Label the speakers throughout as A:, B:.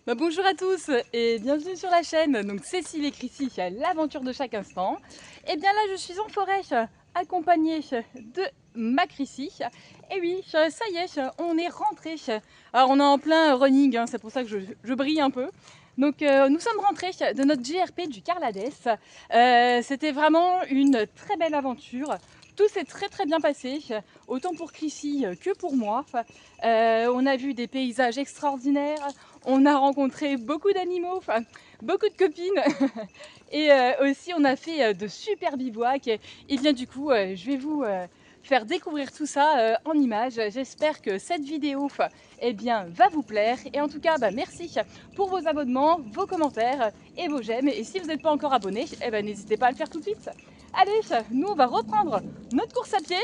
A: Bonjour à tous et bienvenue sur la chaîne. Donc Cécile et Chrissy, l'aventure de chaque instant. Et bien là je suis en forêt accompagnée de ma Chrissy. Et oui, ça y est, on est rentré. Alors on est en plein running, hein, c'est pour ça que je brille un peu. Donc nous sommes rentrés de notre GRP du Carladès. C'était vraiment une très belle aventure. Tout s'est très bien passé, autant pour Chrissy que pour moi. On a vu des paysages extraordinaires, on a rencontré beaucoup d'animaux, enfin beaucoup de copines et aussi on a fait de super bivouacs. Et bien du coup je vais vous faire découvrir tout ça en images. J'espère que cette vidéo eh bien, va vous plaire et en tout cas merci pour vos abonnements, vos commentaires et vos j'aime. Et si vous n'êtes pas encore abonné, eh ben, n'hésitez pas à le faire tout de suite. Allez, nous on va reprendre notre course à pied.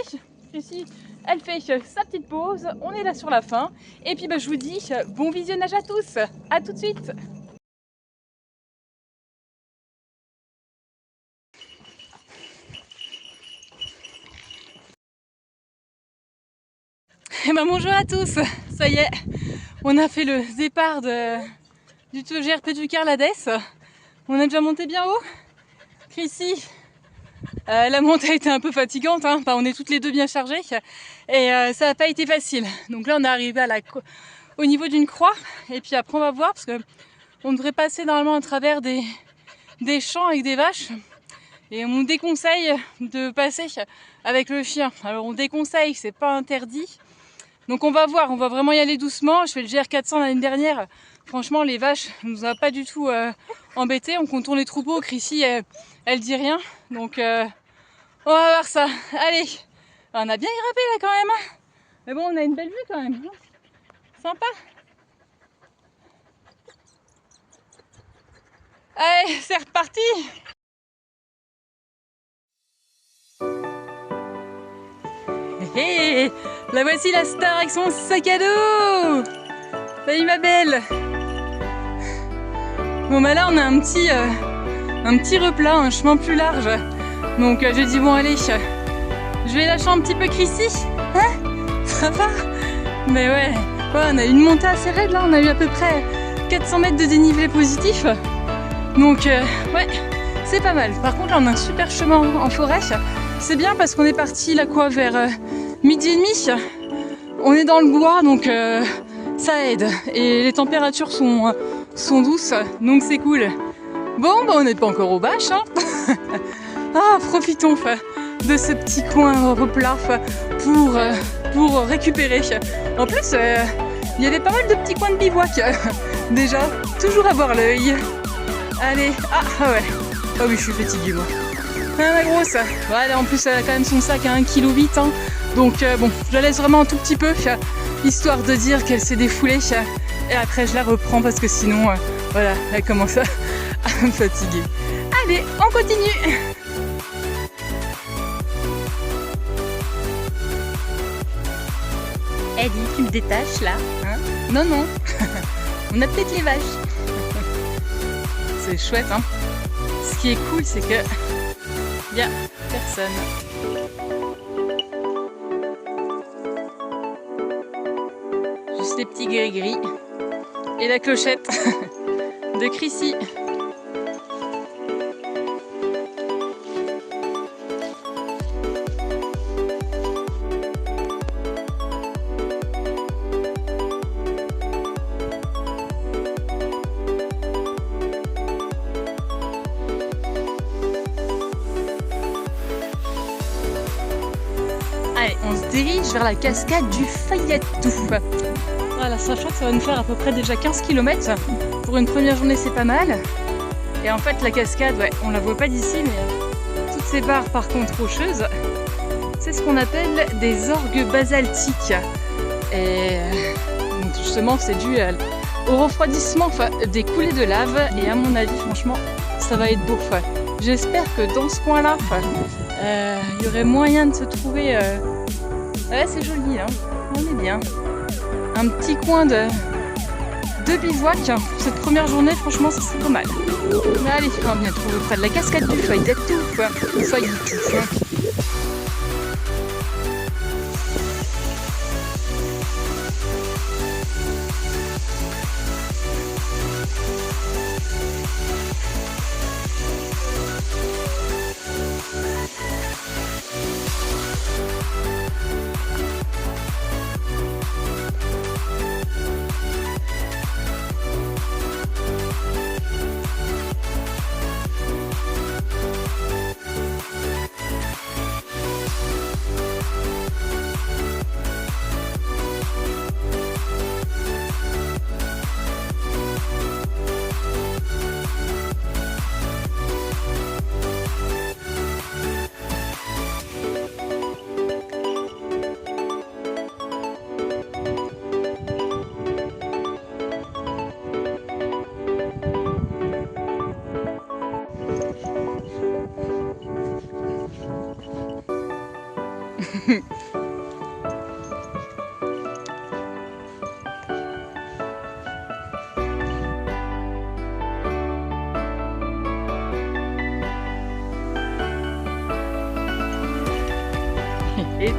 A: Ici, elle fait sa petite pause, on est là sur la fin. Et puis je vous dis bon visionnage à tous, à tout de suite. Et bonjour à tous, ça y est, on a fait le départ du GRP du Carladès. On est déjà monté bien haut. Chrissy, la montée a été un peu fatigante, hein. Enfin, on est toutes les deux bien chargées et ça n'a pas été facile. Donc là on est arrivé au niveau d'une croix et puis après on va voir parce que on devrait passer normalement à travers des champs avec des vaches et on nous déconseille de passer avec le chien. Alors on déconseille, c'est pas interdit. Donc on va voir, on va vraiment y aller doucement. Je fais le GR400 l'année dernière. Franchement les vaches nous a pas du tout embêtés. On contourne les troupeaux, Chrissy elle dit rien. Donc on va voir ça. Allez, on a bien grimpé là quand même. Mais bon on a une belle vue quand même. Sympa. Allez, c'est reparti. Hé, la voici la star avec son sac à dos. Salut ma belle. Bon là on a un petit replat, un chemin plus large. Donc j'ai dit bon allez, je vais lâcher un petit peu Chrissy. Hein, ça va. Mais ouais, on a eu une montée assez raide là, on a eu à peu près 400 mètres de dénivelé positif. Donc ouais, c'est pas mal. Par contre là on a un super chemin en forêt. C'est bien parce qu'on est parti là quoi vers midi et demi. On est dans le bois donc ça aide. Et les températures sont douces donc c'est cool. Bon on n'est pas encore aux bâches hein. Ah, profitons de ce petit coin replat pour récupérer. En plus il y avait pas mal de petits coins de bivouac. Déjà, toujours avoir l'œil. Allez, ah ouais. Ah oui, je suis fatiguée moi. Ah la grosse. Voilà, en plus elle a quand même son sac à 1,8 kg. Hein. Donc bon, je la laisse vraiment un tout petit peu, histoire de dire qu'elle s'est défoulée. Et après je la reprends parce que sinon, voilà, elle commence à me fatiguer. Allez, on continue. Elle dit, tu me détaches là, hein? Non, non. On a peut-être les vaches. C'est chouette, hein. Ce qui est cool, c'est que il y a personne. Juste les petits gris-gris et la clochette de Chrissy. Allez, on se dirige vers la cascade du Fayettou. Voilà, sachant que ça va nous faire à peu près déjà 15 km. Pour une première journée, c'est pas mal. Et en fait, la cascade, ouais, on la voit pas d'ici, mais toutes ces barres par contre rocheuses, c'est ce qu'on appelle des orgues basaltiques. Et donc justement, c'est dû au refroidissement des coulées de lave. Et à mon avis, franchement, ça va être beau. J'espère que dans ce coin-là, il y aurait moyen de se trouver. Ouais, c'est joli, hein. On est bien. Un petit coin de bivouac pour cette première journée, franchement, ça serait pas mal. Mais allez, on va bien trouver près de la cascade du Fayettou. Et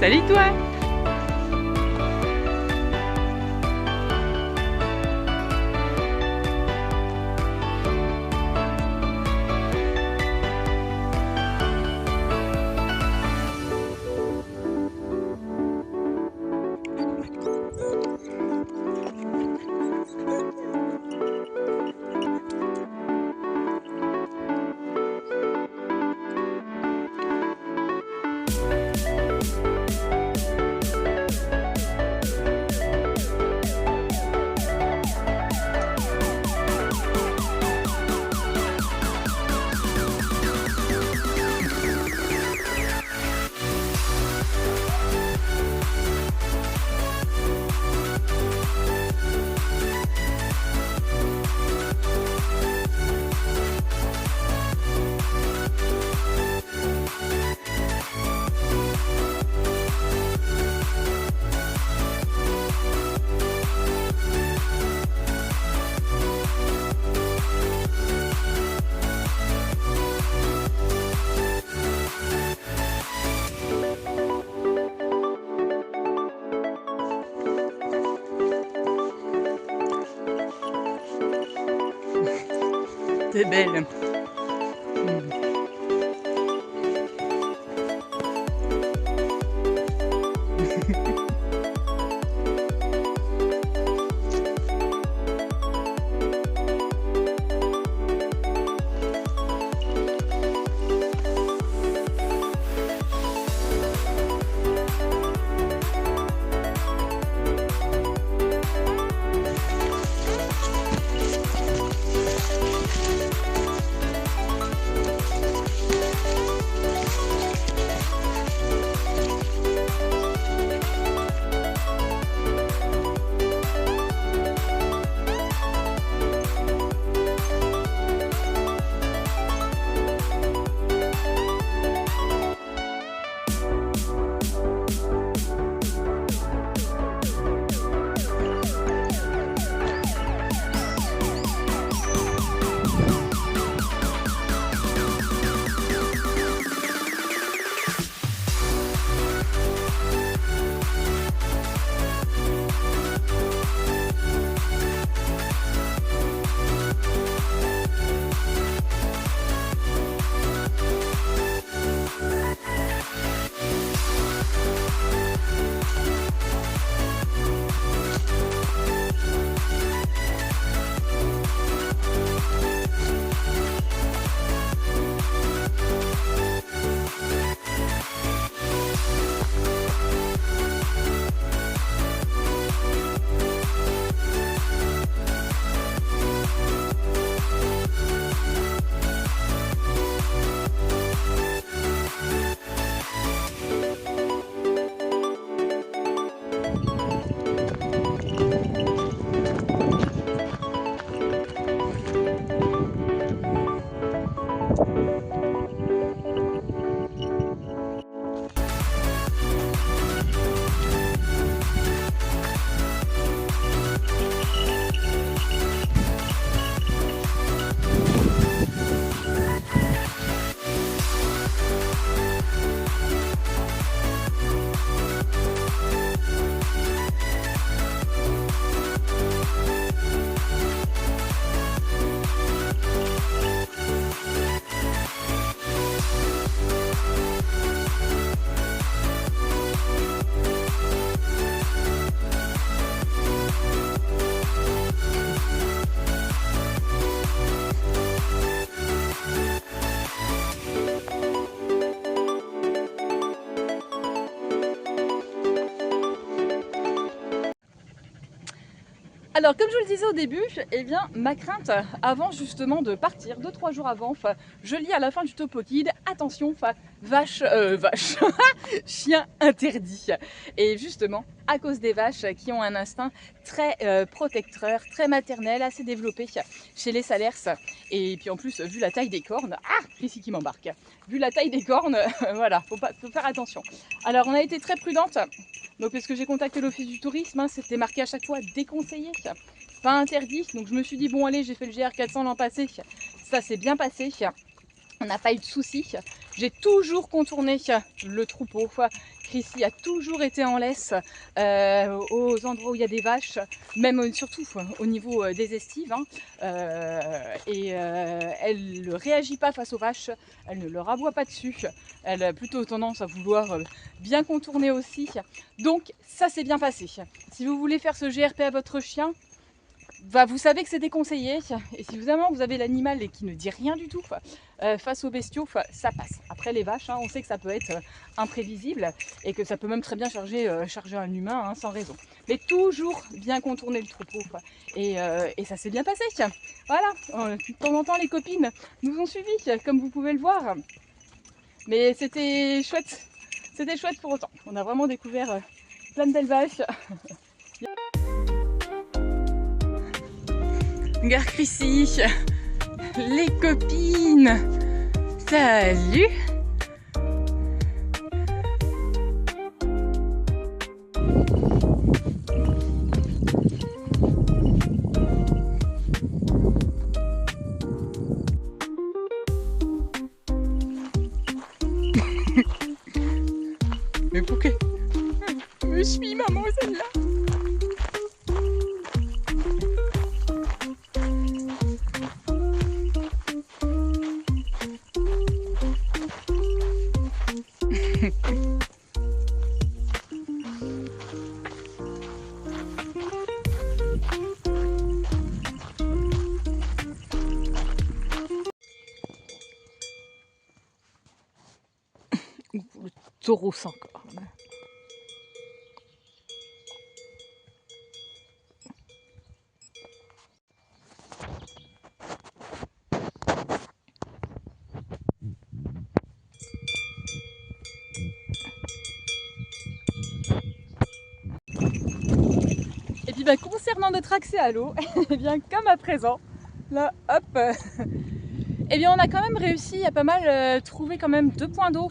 A: salut toi! C'est belle. Alors comme je vous le disais au début, eh bien ma crainte avant justement de partir, 2-3 jours avant, je lis à la fin du topo guide attention, vache, chien interdit. Et justement, à cause des vaches qui ont un instinct très protecteur, très maternel, assez développé chez les salers. Et puis en plus, vu la taille des cornes, Chrissy qui m'embarque. Vu la taille des cornes, voilà, faut faire attention. Alors on a été très prudente. Donc parce que j'ai contacté l'office du tourisme, c'était marqué à chaque fois déconseillé, pas interdit. Donc je me suis dit bon allez, j'ai fait le GR400 l'an passé, ça s'est bien passé. On n'a pas eu de soucis. J'ai toujours contourné le troupeau. Chrissy a toujours été en laisse aux endroits où il y a des vaches, même surtout au niveau des estives. Elle ne réagit pas face aux vaches, elle ne leur aboie pas dessus. Elle a plutôt tendance à vouloir bien contourner aussi. Donc ça s'est bien passé. Si vous voulez faire ce GRP à votre chien, vous savez que c'est déconseillé, et si vraiment vous avez l'animal et qui ne dit rien du tout face aux bestiaux, ça passe. Après les vaches, on sait que ça peut être imprévisible et que ça peut même très bien charger un humain sans raison. Mais toujours bien contourner le troupeau et ça s'est bien passé. Voilà, de temps en temps les copines nous ont suivis comme vous pouvez le voir. Mais c'était chouette pour autant. On a vraiment découvert plein de belles vaches. Regarde Chrissy, les copines, salut. Mais pourquoi me suis maman celle-là? Le taureau sans corne. Et puis concernant notre accès à l'eau, et bien comme à présent, là hop, et bien on a quand même réussi à pas mal trouver quand même 2 points d'eau.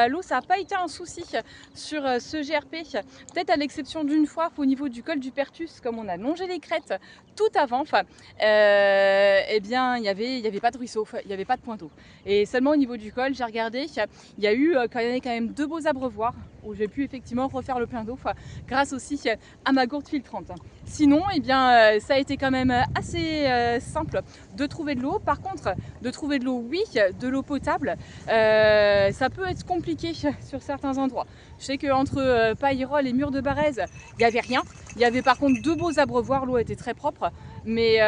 A: L'eau ça n'a pas été un souci sur ce GRP, peut-être à l'exception d'une fois au niveau du col du Pertus, comme on a longé les crêtes tout avant, et bien il n'y avait pas de ruisseau, il n'y avait pas de point d'eau. Et seulement au niveau du col, j'ai regardé, il y a eu quand même 2 beaux abreuvoirs où j'ai pu effectivement refaire le plein d'eau grâce aussi à ma gourde filtrante. Sinon, eh bien, ça a été quand même assez simple de trouver de l'eau. Par contre, de trouver de l'eau, oui, de l'eau potable, ça peut être compliqué sur certains endroits. Je sais qu'entre Paillerolles et Mur de Barèze, il n'y avait rien. Il y avait par contre 2 beaux abreuvoirs, l'eau était très propre. Mais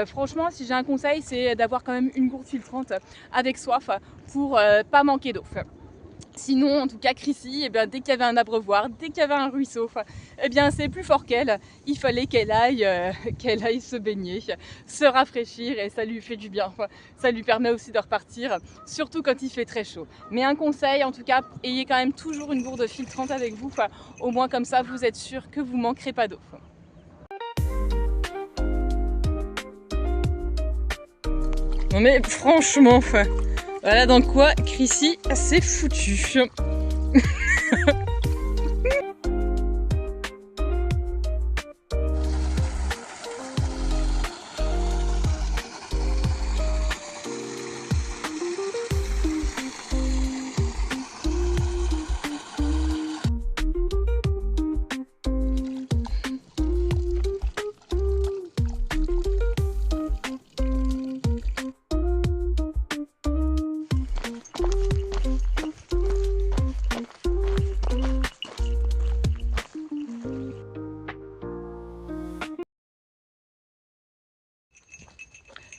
A: franchement, si j'ai un conseil, c'est d'avoir quand même une gourde filtrante avec soif pour pas manquer d'eau. Sinon, en tout cas, Chrissy, eh bien, dès qu'il y avait un abreuvoir, dès qu'il y avait un ruisseau, eh bien, c'est plus fort qu'elle. Il fallait qu'elle aille se baigner, se rafraîchir, et ça lui fait du bien. Ça lui permet aussi de repartir, surtout quand il fait très chaud. Mais un conseil, en tout cas, ayez quand même toujours une gourde filtrante avec vous. Au moins comme ça, vous êtes sûr que vous ne manquerez pas d'eau. Non mais franchement, voilà dans quoi Chrissy s'est foutue.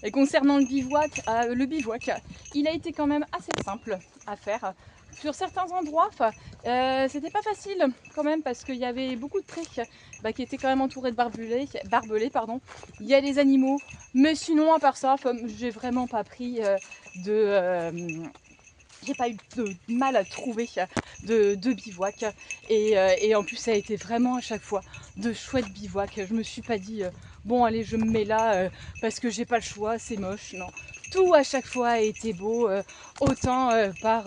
A: Et concernant le bivouac, il a été quand même assez simple à faire. Sur certains endroits, c'était pas facile quand même parce qu'il y avait beaucoup de prés qui étaient quand même entourés de barbelés. Il y a les animaux, mais sinon à part ça, j'ai vraiment pas pris j'ai pas eu de mal à trouver de bivouac et en plus ça a été vraiment à chaque fois de chouettes bivouacs. Je me suis pas dit bon allez je me mets là parce que j'ai pas le choix, c'est moche, non. Tout à chaque fois a été beau, autant par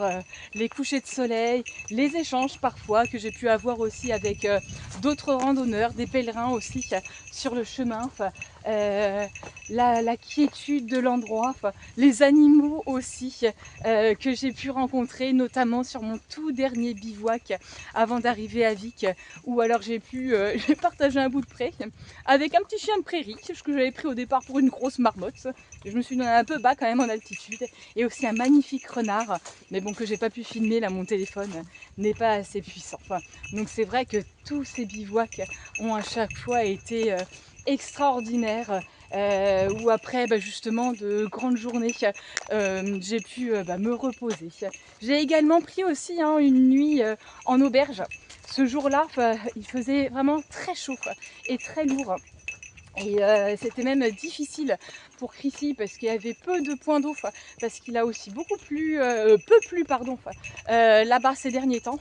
A: les couchers de soleil, les échanges parfois que j'ai pu avoir aussi avec d'autres randonneurs, des pèlerins aussi sur le chemin, la quiétude de l'endroit, les animaux aussi que j'ai pu rencontrer, notamment sur mon tout dernier bivouac avant d'arriver à Vic, où alors j'ai pu j'ai partagé un bout de pré avec un petit chien de prairie que j'avais pris au départ pour une grosse marmotte. Je me suis donné un peu bas quand même en altitude, et aussi un magnifique renard, mais bon que j'ai pas pu filmer là, mon téléphone n'est pas assez puissant. Donc c'est vrai que tous ces bivouacs ont à chaque fois été extraordinaires. Où après justement de grandes journées j'ai pu me reposer. J'ai également pris aussi une nuit en auberge. Ce jour-là il faisait vraiment très chaud et très lourd. Et c'était même difficile pour Chrissy parce qu'il y avait peu de points d'eau, parce qu'il a aussi beaucoup plu, peu plu pardon, là-bas ces derniers temps.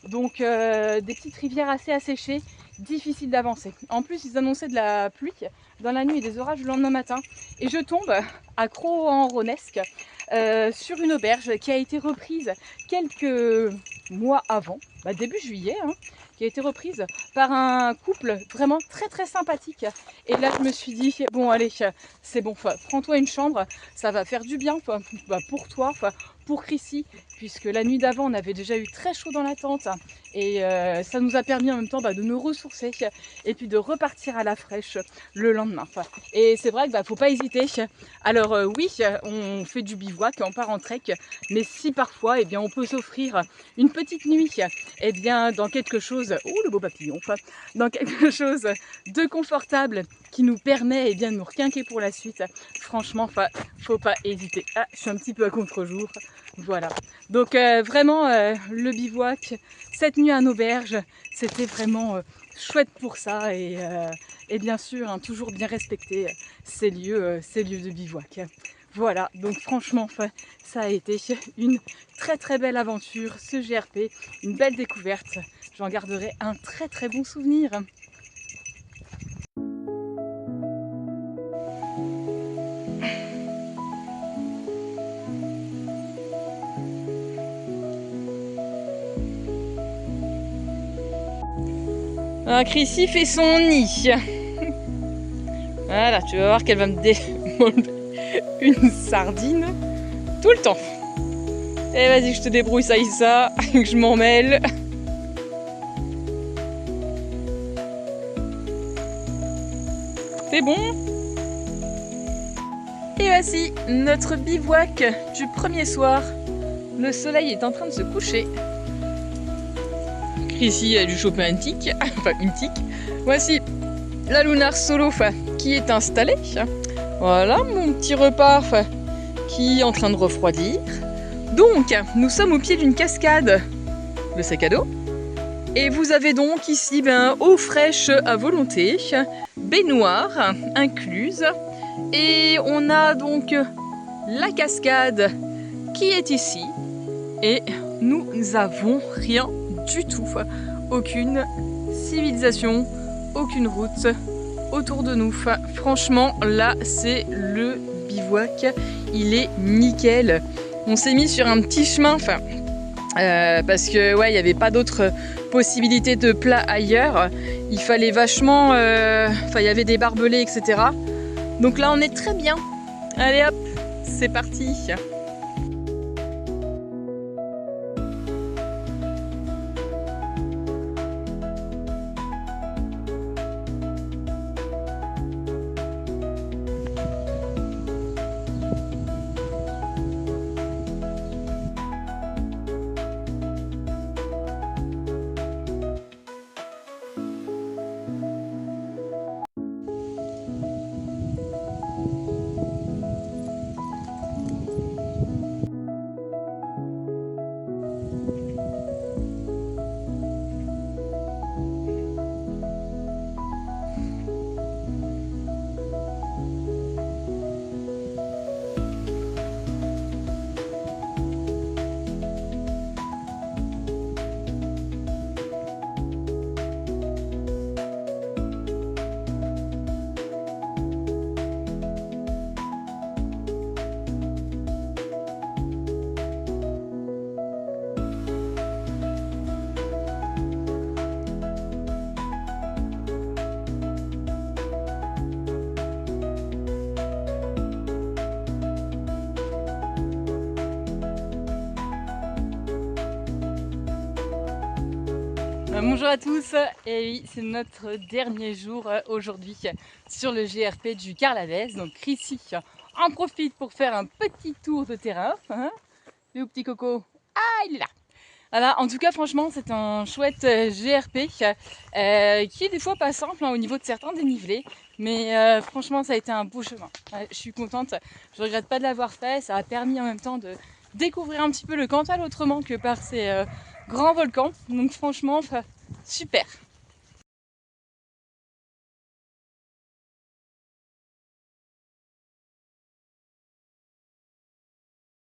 A: Donc des petites rivières assez asséchées, difficile d'avancer. En plus ils annonçaient de la pluie dans la nuit et des orages le lendemain matin. Et je tombe à Cros-en-Ronesque sur une auberge qui a été reprise quelques mois avant, début juillet, qui a été reprise par un couple vraiment très très sympathique. Et là je me suis dit bon allez c'est bon, prends-toi une chambre, ça va faire du bien pour toi, pour Chrissy, puisque la nuit d'avant on avait déjà eu très chaud dans la tente et ça nous a permis en même temps de nous ressourcer et puis de repartir à la fraîche le lendemain. Et c'est vrai qu'il faut pas hésiter. Alors oui, on fait du bivouac, on part en trek, mais si parfois on peut s'offrir une petite nuit dans quelque chose, le beau papillon, dans quelque chose de confortable qui nous permet de nous requinquer pour la suite, franchement faut pas hésiter. Ah, je suis un petit peu à contre-jour, voilà. Donc vraiment le bivouac, cette nuit en auberge, c'était vraiment chouette pour ça et bien sûr toujours bien respecter ces lieux de bivouac. Voilà, donc franchement ça a été une très très belle aventure, ce GRP, une belle découverte. J'en garderai un très très bon souvenir. Alors Chrissy fait son nid. Voilà, tu vas voir qu'elle va me démoler une sardine tout le temps. Et vas-y, je te débrouille ça, que je m'en mêle. C'est bon. Et voici notre bivouac du premier soir. Le soleil est en train de se coucher. Chrissy a dû choper un tic, enfin une tic. Voici la Lunar Solo qui est installée. Voilà mon petit repas qui est en train de refroidir. Donc nous sommes au pied d'une cascade, le sac à dos. Et vous avez donc ici eau fraîche à volonté, baignoire incluse. Et on a donc la cascade qui est ici. Et nous n'avons rien du tout. Aucune civilisation, aucune route autour de nous. Franchement, là, c'est le bivouac. Il est nickel. On s'est mis sur un petit chemin, parce que il n'y avait pas d'autres possibilités de plat ailleurs. Il fallait vachement... il y avait des barbelés, etc. Donc là, on est très bien. Allez hop, c'est parti. Bonjour à tous, et oui, c'est notre dernier jour aujourd'hui sur le GRP du Carlavès. Donc Chrissy en profite pour faire un petit tour de terrain. Hein, le petit coco, ah il est là. Voilà, en tout cas franchement c'est un chouette GRP qui est des fois pas simple au niveau de certains dénivelés. Mais franchement ça a été un beau chemin. Je suis contente, je regrette pas de l'avoir fait, ça a permis en même temps de découvrir un petit peu le Cantal autrement que par ces grands volcans. Donc franchement, super.